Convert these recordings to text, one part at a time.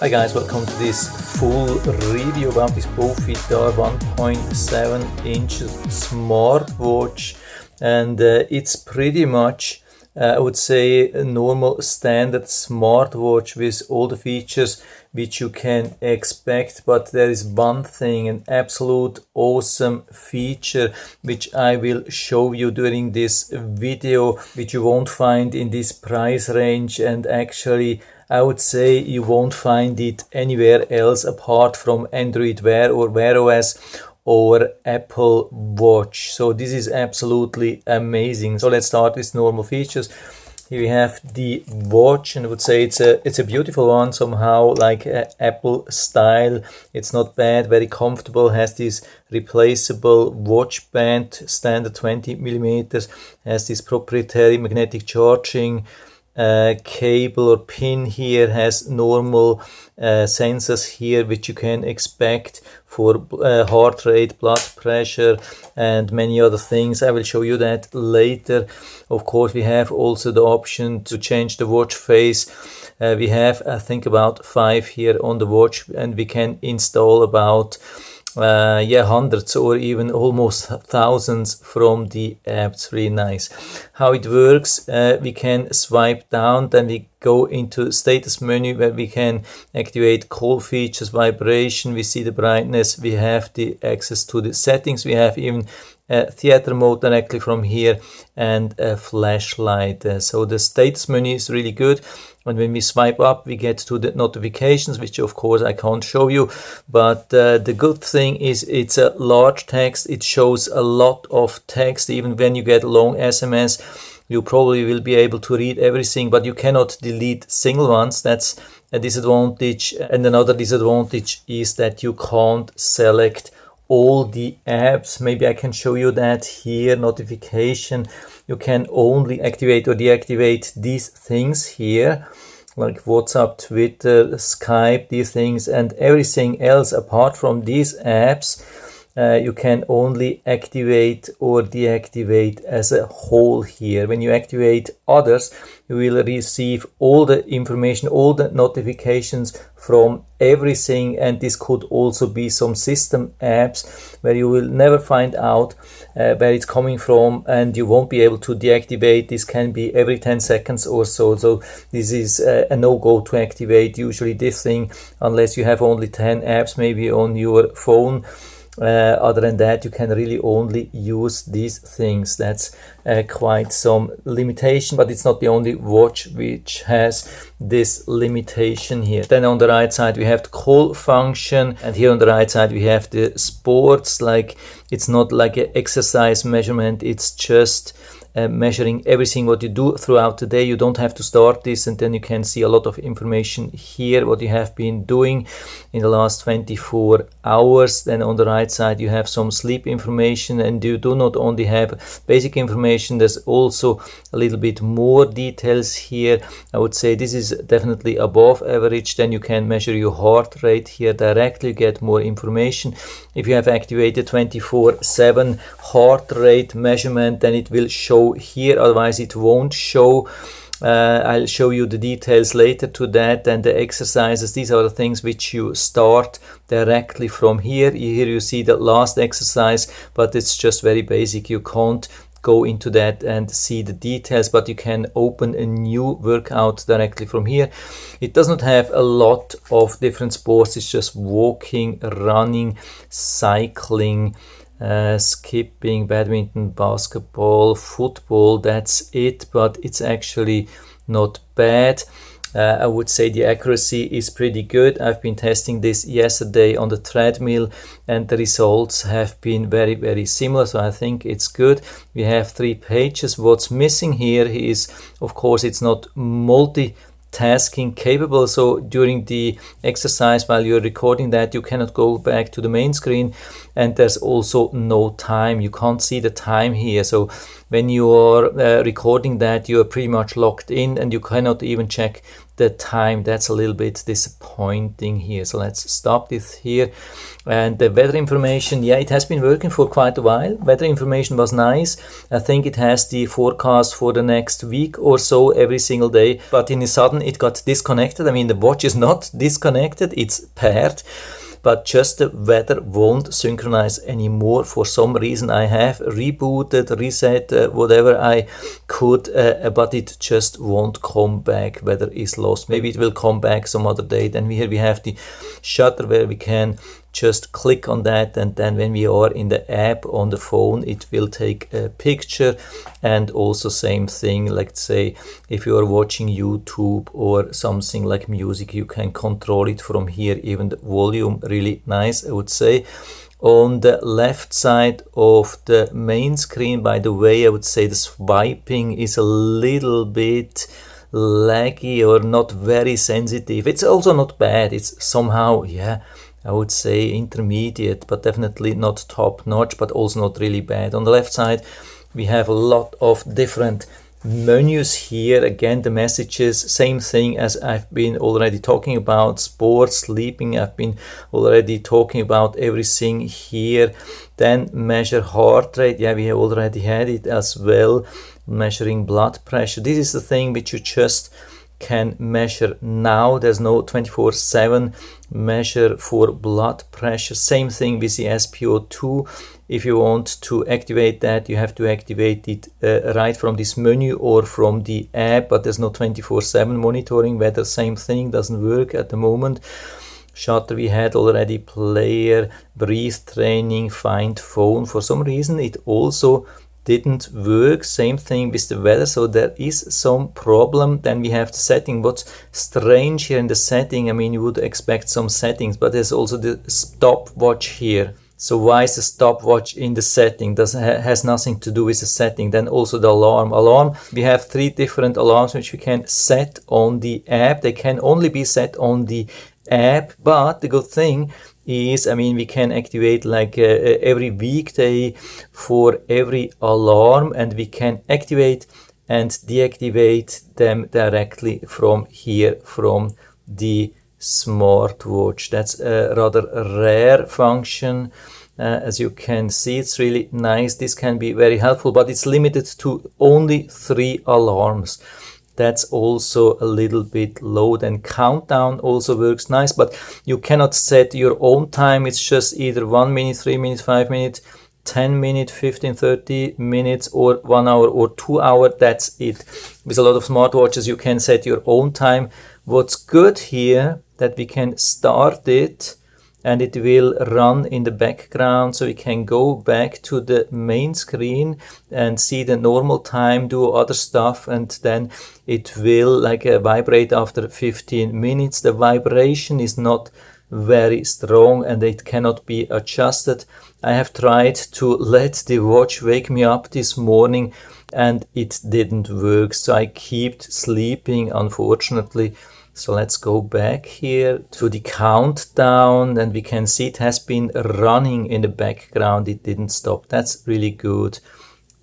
Hi guys, welcome to this full review about this BOFIDAR 1.7 inch smartwatch, and it's pretty much I would say a normal standard smartwatch with all the features which you can expect, but there is one thing, an absolute awesome feature which I will show you during this video, which you won't find in this price range, and actually I would say you won't find it anywhere else apart from Android Wear or Wear OS or Apple Watch. So this is absolutely amazing. So let's start with normal features. Here we have the watch, and I would say it's a beautiful one, somehow like Apple style. It's not bad, very comfortable, has this replaceable watch band, standard 20 millimeters, has this proprietary magnetic charging cable or pin here, has normal sensors here which you can expect for heart rate, blood pressure and many other things. I will show you that later. Of course, we have also the option to change the watch face. We have, I think, about 5 here on the watch, and we can install about hundreds or even almost thousands from the app. It's really nice how it works. We can swipe down, then we go into status menu where we can activate call features, vibration, we see the brightness, we have the access to the settings, we have even theater mode directly from here, and a flashlight. So the status menu is really good. And when we swipe up, we get to the notifications, which of course I can't show you. But the good thing is it's a large text. It shows a lot of text. Even when you get long SMS, you probably will be able to read everything, but you cannot delete single ones. That's a disadvantage. And another disadvantage is that you can't select all the apps. Maybe I can show you that here. Notification, you can only activate or deactivate these things here, like WhatsApp, Twitter, Skype, these things, and everything else apart from these apps you can only activate or deactivate as a whole here. When you activate others, you will receive all the information, all the notifications from everything, and this could also be some system apps where you will never find out where it's coming from, and you won't be able to deactivate. This can be every 10 seconds or so. So this is a no-go to activate usually this thing unless you have only 10 apps maybe on your phone. Other than that, you can really only use these things. That's quite some limitation, but it's not the only watch which has this limitation here. Then on the right side we have the call function, and here on the right side we have the sports. Like, it's not like an exercise measurement, it's just measuring everything what you do throughout the day. You don't have to start this, and then you can see a lot of information here what you have been doing in the last 24 hours. Then on the right side you have some sleep information, and you do not only have basic information, there's also a little bit more details here. I would say this is definitely above average. Then you can measure your heart rate here directly, get more information. If you have activated 24/7 heart rate measurement, then it will show here, otherwise it won't show. I'll show you the details later to that. And the exercises, these are the things which you start directly from here. Here you see the last exercise, but it's just very basic. You can't go into that and see the details, but you can open a new workout directly from here. It does not have a lot of different sports. It's just walking, running, cycling, skipping, badminton, basketball, football. That's it, but it's actually not bad. I would say the accuracy is pretty good. I've been testing this yesterday on the treadmill, and the results have been very, very similar, so I think it's good. We have 3 pages. What's missing here is, of course, it's not multitasking capable, so during the exercise while you're recording that, you cannot go back to the main screen, and there's also no time. You can't see the time here, so when you are recording that, you are pretty much locked in and you cannot even check the time. That's a little bit disappointing here. So let's stop this here. And the weather information, yeah, it has been working for quite a while. Weather information was nice. I think it has the forecast for the next week or so every single day, but in a sudden it got disconnected. I mean, the watch is not disconnected, it's paired, but just the weather won't synchronize anymore. For some reason I have rebooted, reset, whatever I could, but it just won't come back. Weather is lost. Maybe it will come back some other day. Then here we have the shutter where we can just click on that, and then when we are in the app on the phone, it will take a picture. And also same thing, let's say if you are watching YouTube or something like music, you can control it from here, even the volume. Really nice, I would say. On the left side of the main screen, by the way, I would say the swiping is a little bit laggy or not very sensitive. It's also not bad, it's somehow, yeah, I would say intermediate, but definitely not top notch, but also not really bad. On the left side, we have a lot of different menus here. Again, the messages, same thing as I've been already talking about, sports, sleeping, I've been already talking about everything here. Then measure heart rate, yeah, we have already had it as well. Measuring blood pressure, this is the thing which you just can measure now. There's no 24/7 measure for blood pressure. Same thing with the SpO2. If you want to activate that, you have to activate it right from this menu or from the app, but there's no 24/7 monitoring. Weather, same thing, doesn't work at the moment. Shutter we had already, player, breathe training, find phone. For some reason it also didn't work. Same thing with the weather, so there is some problem. Then we have the setting. What's strange here in the setting, I mean, you would expect some settings, but there's also the stopwatch here. So why is the stopwatch in the setting? Has nothing to do with the setting. Then also the alarm. We have 3 different alarms which we can set on the app. They can only be set on the app, but the good thing is, I mean, we can activate like every weekday for every alarm, and we can activate and deactivate them directly from here, from the smartwatch. That's a rather rare function. As you can see, it's really nice. This can be very helpful, but it's limited to only 3 alarms. That's also a little bit low. Then countdown also works nice, but you cannot set your own time. It's just either 1 minute, 3 minutes, 5 minutes, 10 minutes, 15, 30 minutes, or 1 hour or 2 hours. That's it. With a lot of smartwatches, you can set your own time. What's good here, that we can start it and it will run in the background, so we can go back to the main screen and see the normal time, do other stuff, and then it will like vibrate after 15 minutes. The vibration is not very strong and it cannot be adjusted. I have tried to let the watch wake me up this morning and it didn't work, so I kept sleeping, unfortunately. So let's go back here to the countdown, and we can see it has been running in the background. It didn't stop. That's really good.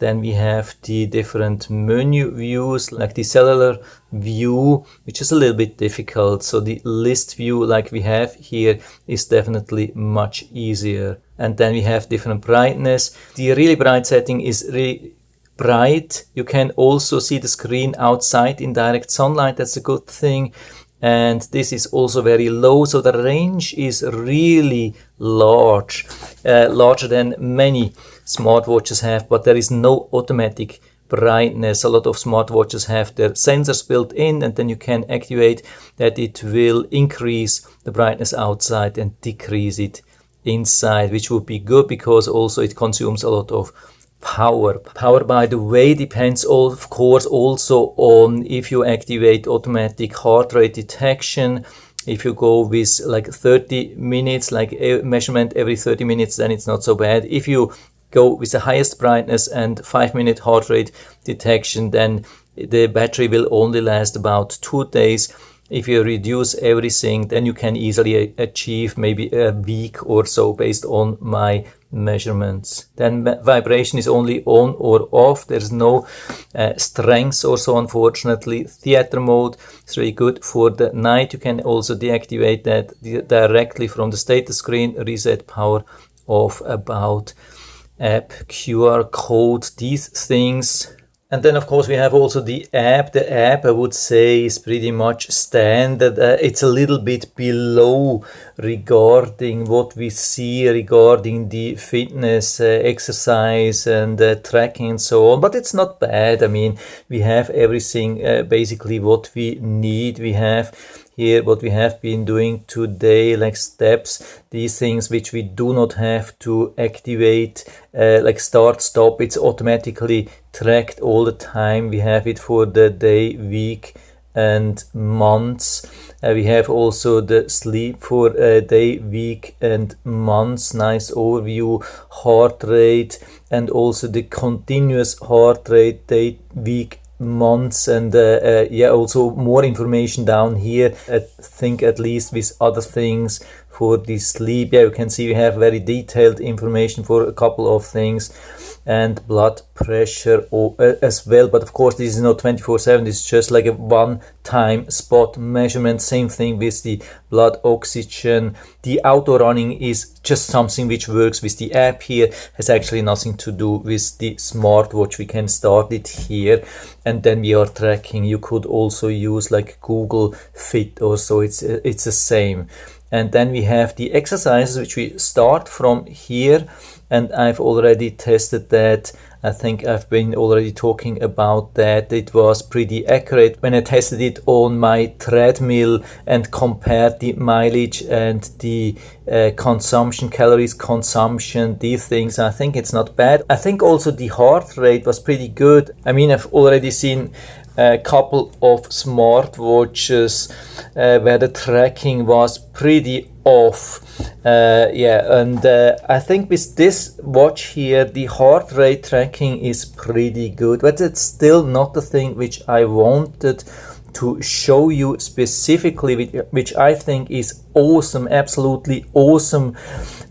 Then we have the different menu views, like the cellular view, which is a little bit difficult. So the list view like we have here is definitely much easier. And then we have different brightness. The really bright setting is really bright. You can also see the screen outside in direct sunlight. That's a good thing. And this is also very low, so the range is really large, larger than many smartwatches have, but there is no automatic brightness. A lot of smartwatches have their sensors built in, and then you can activate that it will increase the brightness outside and decrease it inside, which would be good because also it consumes a lot of power. Power, by the way, depends of course also on if you activate automatic heart rate detection. If you go with like 30 minutes, like a measurement every 30 minutes, then it's not so bad. If you go with the highest brightness and 5-minute heart rate detection, then the battery will only last about 2 days. If you reduce everything, then you can easily achieve maybe a week or so based on my measurements. Then vibration is only on or off. There's no strength or so, unfortunately. Theater mode is really good for the night. You can also deactivate that directly from the status screen. Reset power off, about app, QR code, these things. And then of course we have also the app. The app, I would say, is pretty much standard. It's a little bit below regarding what we see regarding the fitness, exercise and tracking and so on, but it's not bad. I mean, we have everything basically what we need. We have here what we have been doing today, like steps, these things which we do not have to activate, like start, stop. It's automatically tracked all the time. We have it for the day, week and months. We have also the sleep for day, week and months. Nice overview, heart rate, and also the continuous heart rate, day, week, months, and yeah, also more information down here. I think at least with other things for the sleep. Yeah, you can see we have very detailed information for a couple of things, and blood pressure as well. But of course this is not 24/7, it's just like a one-time spot measurement. Same thing with the blood oxygen. The auto running is just something which works with the app here, has actually nothing to do with the smartwatch. We can start it here and then we are tracking. You could also use like Google Fit or so, it's the same. And then we have the exercises which we start from here, and I've already tested that. I think I've been already talking about that. It was pretty accurate when I tested it on my treadmill and compared the mileage and the consumption, calories consumption, these things. I think it's not bad. I think also the heart rate was pretty good. I mean, I've already seen a couple of smartwatches where the tracking was pretty off. Yeah, and I think with this watch here the heart rate tracking is pretty good, but it's still not the thing which I wanted to show you specifically, which I think is awesome, absolutely awesome.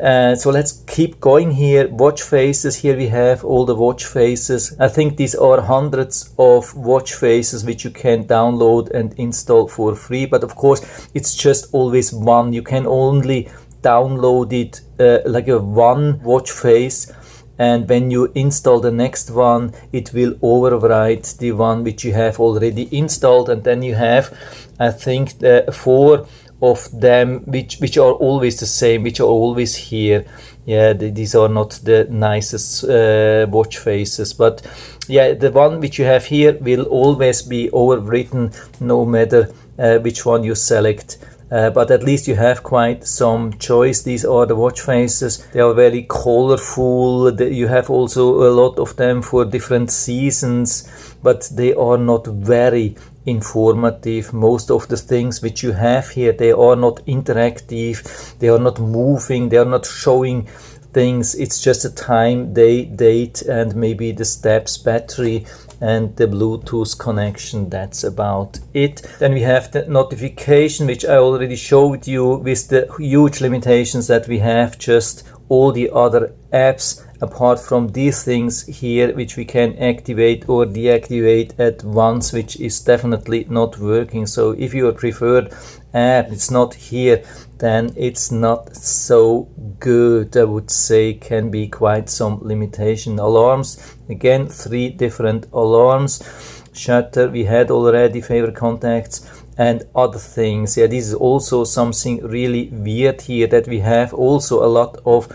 So let's keep going here. Watch faces, here we have all the watch faces. I think these are hundreds of watch faces which you can download and install for free, but of course it's just always one. You can only download it like a one watch face, and when you install the next one it will overwrite the one which you have already installed. And then you have, I think, 4 of them which are always the same, which are always here. Yeah, these are not the nicest watch faces, but yeah, the one which you have here will always be overwritten no matter which one you select. But at least you have quite some choice. These are the watch faces. They are very colorful. You have also a lot of them for different seasons, but they are not very informative. Most of the things which you have here, they are not interactive, they are not moving, they are not showing things. It's just a time, day, date, and maybe the steps, battery, and the Bluetooth connection. That's about it. Then we have the notification, which I already showed you, with the huge limitations that we have just all the other apps apart from these things here, which we can activate or deactivate at once, which is definitely not working. So if your preferred app it's not here, then it's not so good. I would say can be quite some limitation. Alarms, again 3 different alarms. Shutter we had already, favorite contacts and other things. Yeah, this is also something really weird here, that we have also a lot of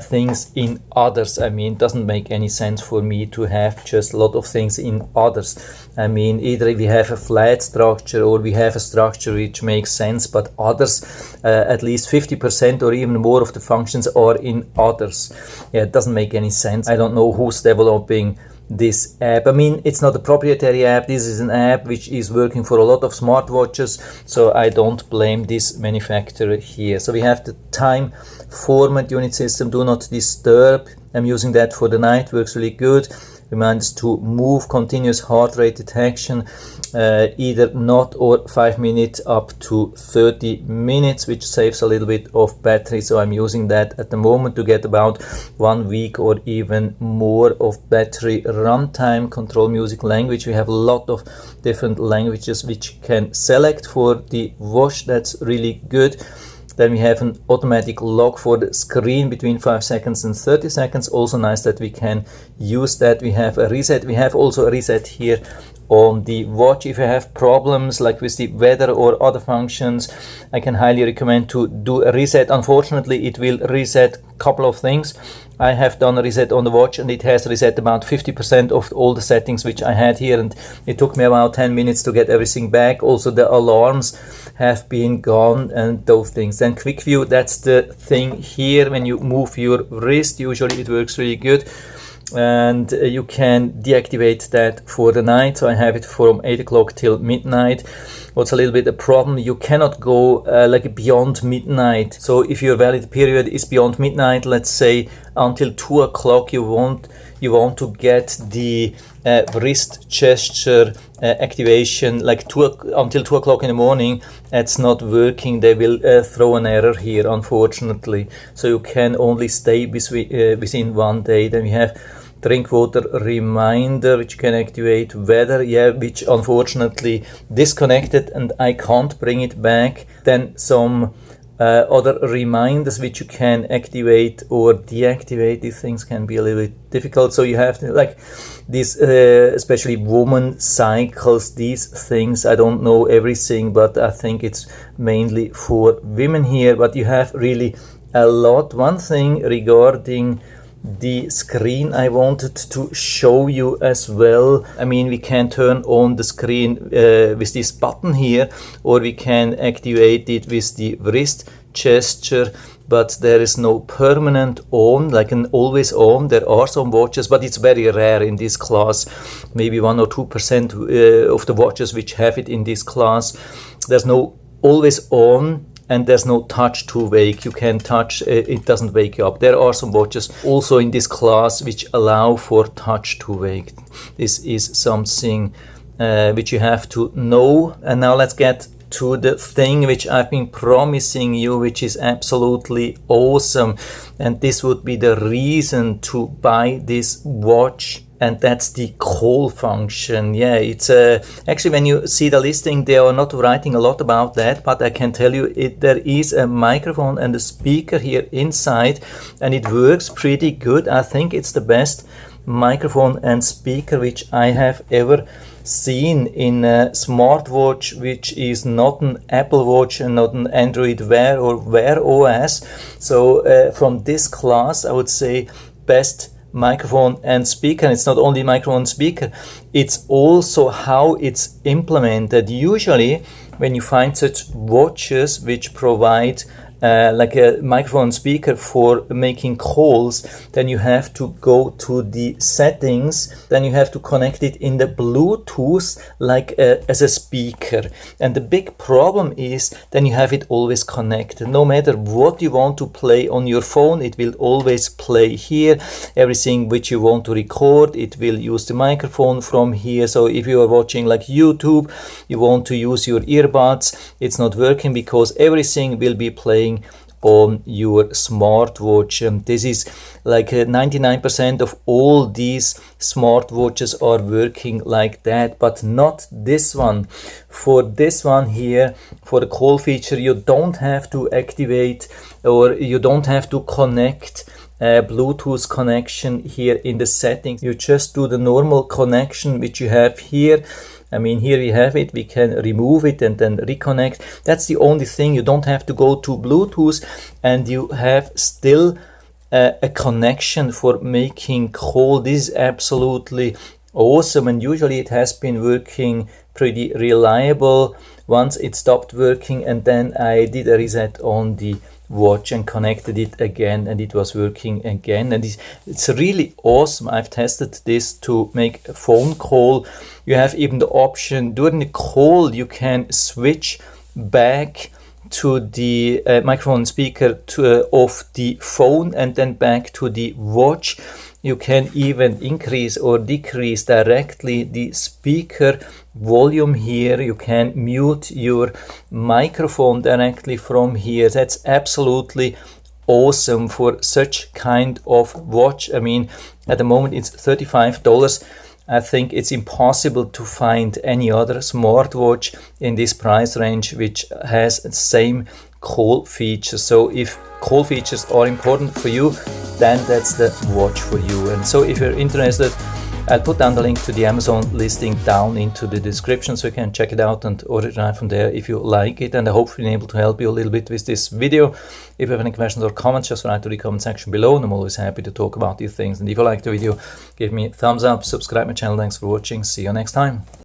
things in others. I mean, it doesn't make any sense for me to have just a lot of things in others. I mean, either we have a flat structure or we have a structure which makes sense, but others, at least 50% or even more of the functions are in others. Yeah, it doesn't make any sense. I don't know who's developing this app. I mean, it's not a proprietary app. This is an app which is working for a lot of smartwatches, so I don't blame this manufacturer here. So we have the time format unit system, do not disturb. I'm using that for the night, works really good. Reminds to move, continuous heart rate detection, either not or 5 minutes up to 30 minutes, which saves a little bit of battery. So I'm using that at the moment to get about 1 week or even more of battery runtime. Control music language, we have a lot of different languages which you can select for the watch. That's really good. Then we have an automatic lock for the screen between 5 seconds and 30 seconds. Also nice that we can use that. We have a reset. We have also a reset here on the watch. If you have problems like with the weather or other functions, I can highly recommend to do a reset. Unfortunately, it will reset a couple of things. I have done a reset on the watch and it has reset about 50% of all the settings which I had here, and it took me about 10 minutes to get everything back. Also the alarms have been gone and those things. Then quick view, that's the thing here. When you move your wrist, usually it works really good, and you can deactivate that for the night. So I have it from 8 o'clock till midnight. What's a little bit a problem, you cannot go like beyond midnight. So if your valid period is beyond midnight, let's say until 2 o'clock, you want to get the wrist gesture activation like until 2 o'clock in the morning. That's not working. They will throw an error here, unfortunately. So you can only stay within 1 day. Then we have drink water reminder, which you can activate. Weather, yeah, which unfortunately disconnected and I can't bring it back. Then some other reminders which you can activate or deactivate. These things can be a little bit difficult, so you have to, like these especially woman cycles, these things, I don't know everything, but I think it's mainly for women here. But you have really a lot. One thing regarding the screen I wanted to show you as well. I mean, we can turn on the screen with this button here, or we can activate it with the wrist gesture, but there is no permanent on, like an always on. There are some watches, but it's very rare in this class. Maybe 1 or 2% of the watches which have it in this class. There's no always on, and there's no touch to wake. You can touch, it doesn't wake you up. There are some watches also in this class which allow for touch to wake. This is something which you have to know. And now let's get to the thing which I've been promising you, which is absolutely awesome. And this would be the reason to buy this watch. And that's the call function. Yeah, it's actually, when you see the listing, they are not writing a lot about that, but I can tell you there is a microphone and a speaker here inside, and it works pretty good. I think it's the best microphone and speaker which I have ever seen in a smartwatch, which is not an Apple Watch and not an Android Wear or Wear OS. So from this class, I would say best microphone and speaker. And it's not only microphone and speaker, it's also how it's implemented. Usually when you find such watches which provide like a microphone speaker for making calls, then you have to go to the settings, then you have to connect it in the Bluetooth like as a speaker. And the big problem is then you have it always connected. No matter what you want to play on your phone, it will always play here. Everything which you want to record, it will use the microphone from here. So if you are watching like YouTube, you want to use your earbuds, it's not working because everything will be playing on your smartwatch. This is like 99% of all these smartwatches are working like that, but not this one. For this one here, for the call feature, you don't have to activate or you don't have to connect Bluetooth connection here in the settings. You just do the normal connection which you have here. I mean, here we have it, we can remove it and then reconnect. That's the only thing. You don't have to go to Bluetooth, and you have still a connection for making call. This is absolutely awesome, and usually it has been working pretty reliable. Once it stopped working, and then I did a reset on the watch and connected it again, and it was working again. And it's really awesome. I've tested this to make a phone call. You have even the option during the call you can switch back to the microphone speaker of the phone and then back to the watch. You can even increase or decrease directly the speaker volume here. You can mute your microphone directly from here. That's absolutely awesome for such kind of watch. I mean, at the moment it's $35. I think it's impossible to find any other smartwatch in this price range which has the same call features. So if call features are important for you, then that's the watch for you. And so if you're interested, I'll put down the link to the Amazon listing down into the description, so you can check it out and order it right from there if you like it. And I hope I've been able to help you a little bit with this video. If you have any questions or comments, just write to the comment section below, and I'm always happy to talk about these things. And if you like the video, give me a thumbs up, subscribe my channel. Thanks for watching. See you next time.